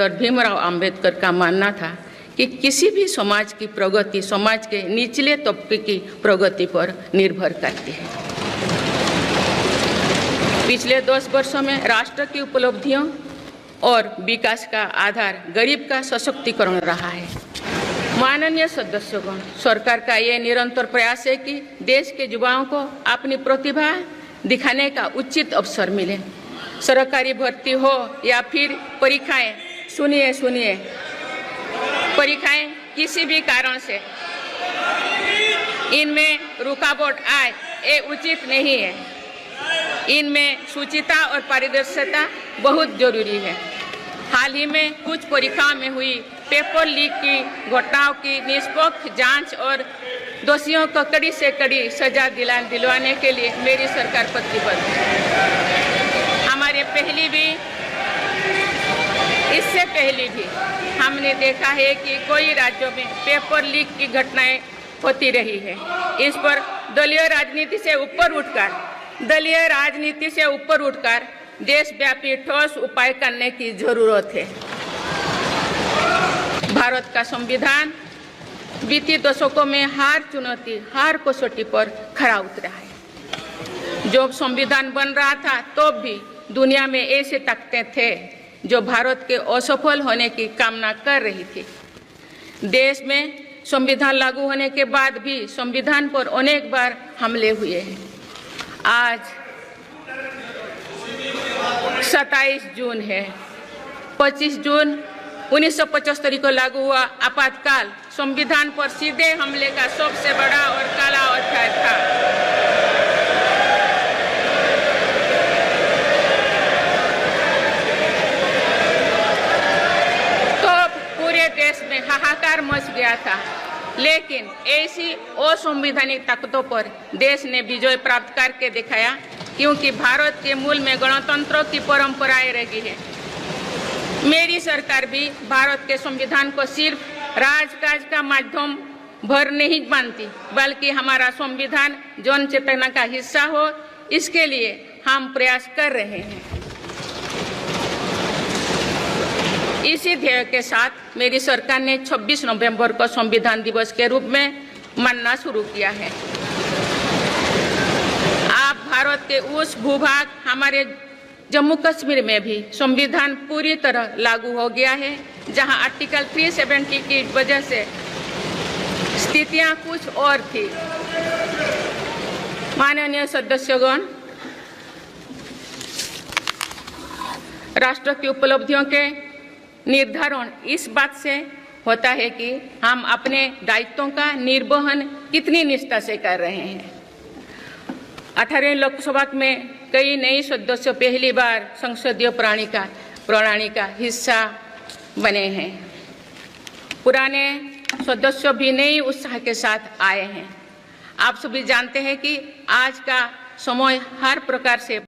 Doctor Bhimrao Ambedkar का मानना था कि किसी भी समाज की प्रगति समाज के निचले तबके की प्रगति पर निर्भर करती है। पिछले 10 वर्षों में राष्ट्र की उपलब्धियों और विकास का आधार गरीब का सशक्तिकरण रहा है। माननीय सदस्यगण, सरकार का ये निरंतर प्रयास है कि देश के युवाओं को अपनी प्रतिभा दिखाने का उचित अवसर मिले। सरकारी भर्ती हो या फिर परीक्षाएं, सुनिए, परीक्षाएं किसी भी कारण से इनमें रुकावट आए, ये उचित नहीं है। इनमें शुचिता और पारदर्शिता बहुत जरूरी है। हाल ही में कुछ परीक्षाओं में हुई पेपर लीक की घटनाओं की निष्पक्ष जांच और दोषियों को कड़ी से कड़ी सजा दिलवाने के लिए मेरी सरकार प्रतिबद्ध है। हमारे इससे पहले भी हमने देखा है कि कई राज्यों में पेपर लीक की घटनाएं होती रही है। इस पर दलीय राजनीति से ऊपर उठकर देशव्यापी ठोस उपाय करने की जरूरत है। भारत का संविधान बीते दशकों में हर कसौटी पर खरा उतरा है। जब संविधान बन रहा था तो भी दुनिया में ऐसे ताकतें थे जो भारत के असफल होने की कामना कर रही थी। देश में संविधान लागू होने के बाद भी संविधान पर अनेक बार हमले हुए हैं। आज 27 जून है। 25 जून 1975 को लागू हुआ आपातकाल संविधान पर सीधे हमले का सबसे बड़ा और काला अध्याय था। तो पूरे देश में हाहाकार मच गया था, लेकिन ऐसी असंवैधानिक ताकतों पर देश ने विजय प्राप्त करके दिखाया, क्योंकि भारत के मूल में गणतंत्र की परंपराएं रही है। मेरी सरकार भी भारत के संविधान को सिर्फ राजकाज का माध्यम भर नहीं मानती, बल्कि हमारा संविधान जन चेतना का हिस्सा हो, इसके लिए हम प्रयास कर रहे हैं। इसी ध्येय के साथ मेरी सरकार ने 26 नवंबर को संविधान दिवस के रूप में मानना शुरू किया है। आप भारत के उस भूभाग हमारे जम्मू कश्मीर में भी संविधान पूरी तरह लागू हो गया है, जहां आर्टिकल 370 की वजह से स्थितियां कुछ और थी। माननीय सदस्यगण, राष्ट्र की उपलब्धियों के निर्धारण इस बात से होता है कि हम अपने दायित्वों का निर्वहन कितनी निष्ठा से कर रहे हैं। 18 लोकसभा में कई नए सदस्य पहली बार संसदीय प्रणाली का हिस्सा बने हैं। पुराने सदस्य भी नए उत्साह के साथ आए हैं। आप सभी जानते हैं कि आज का समय हर प्रकार से